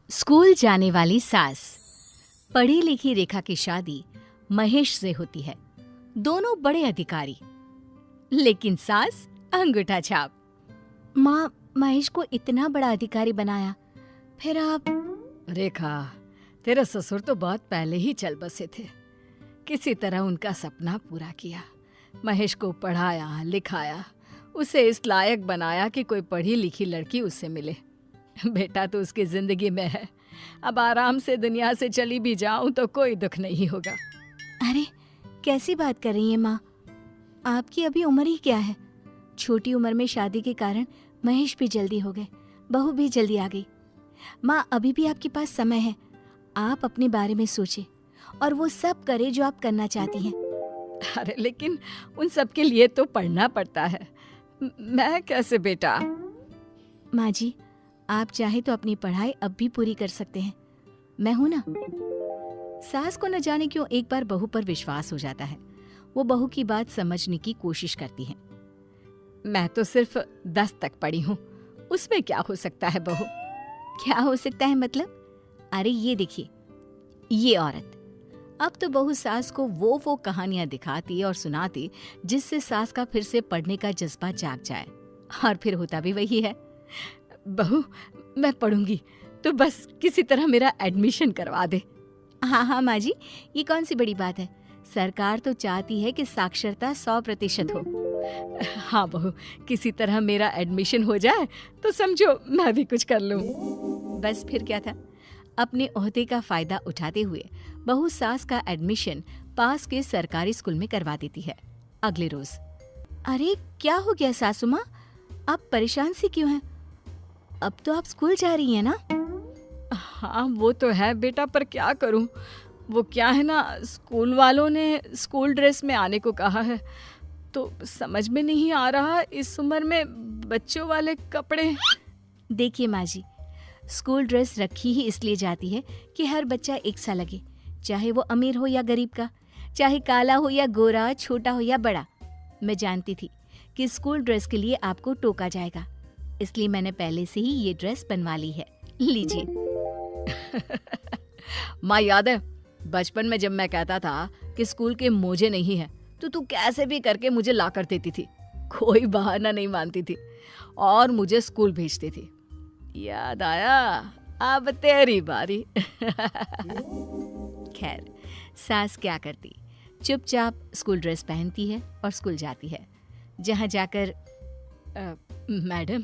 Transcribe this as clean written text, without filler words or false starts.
School जाने वाली सास। पढ़ी लिखी रेखा की शादी महेश से होती है। दोनों बड़े अधिकारी, लेकिन सास अंगूठा छाप। माँ, महेश को इतना बड़ा अधिकारी बनाया, फिर आप? रेखा, तेरे ससुर तो बहुत पहले ही चल बसे थे। किसी तरह उनका सपना पूरा किया। महेश को पढ़ाया लिखाया, उसे इस लायक बनाया कि कोई पढ़ी लिखी लड़की उससे मिले। बेटा तो उसकी जिंदगी में है। अब आराम से दुनिया से चली भी जाऊं तो कोई दुख नहीं होगा। अरे, कैसी बात कर रही हैं माँ? आपकी अभी उम्र ही क्या है? छोटी उम्र में शादी के कारण महेश भी जल्दी हो गए, बहू भी जल्दी आ गई। माँ, अभी भी आपके पास समय है। आप अपने बारे में सोचें और वो सब करें जो आप करना चाहती हैं। अरे लेकिन उन सब के लिए तो पढ़ना पड़ता है। मैं कैसे बेटा? माँ जी, आप चाहे तो अपनी पढ़ाई अब भी पूरी कर सकते हैं। मैं हूं ना। सास को न जाने क्यों एक बार बहू पर विश्वास हो जाता है। वो बहू की बात समझने की कोशिश करती है। मैं तो सिर्फ 10 तक पढ़ी हूँ, उसमें क्या हो सकता है बहू? क्या हो सकता है मतलब? अरे ये देखिए, ये औरत। अब तो बहू सास को वो कहानियां दिखाती और सुनाती जिससे सास का फिर से पढ़ने का जज्बा जाग जाए। और फिर होता भी वही है। बहू, मैं पढ़ूंगी तो बस किसी तरह मेरा एडमिशन करवा दे। हाँ हाँ माँ जी, ये कौन सी बड़ी बात है। सरकार तो चाहती है कि साक्षरता 100% हो। हाँ बहू, किसी तरह मेरा एडमिशन हो जाए तो समझो मैं भी कुछ कर लूँ। बस फिर क्या था। अपने ओहदे का फायदा उठाते हुए बहू सास का एडमिशन पास के सरकारी स्कूल में करवा देती है। अगले रोज। अरे क्या हो गया सासू माँ, आप परेशान सी क्यों हैं? अब तो आप स्कूल जा रही हैं ना? हाँ वो तो है बेटा, पर क्या करूं। वो क्या है ना, स्कूल वालों ने स्कूल ड्रेस में आने को कहा है, तो समझ में नहीं आ रहा इस उम्र में बच्चों वाले कपड़े। देखिए माँ जी, स्कूल ड्रेस रखी ही इसलिए जाती है कि हर बच्चा एक सा लगे, चाहे वो अमीर हो या गरीब का, चाहे काला हो या गोरा, छोटा हो या बड़ा। मैं जानती थी कि स्कूल ड्रेस के लिए आपको टोका जाएगा, इसलिए मैंने पहले से ही ये ड्रेस बनवा ली है। लीजिए। माँ, याद है बचपन में जब मैं कहता था कि स्कूल के मोजे नहीं है तो तू कैसे भी करके मुझे ला कर देती थी। कोई बहाना नहीं मानती थी और मुझे स्कूल भेजती थी। याद आया, अब तेरी बारी। खैर, सास क्या करती, चुपचाप स्कूल ड्रेस पहनती है और स्कूल जाती है, जहाँ जाकर मैडम,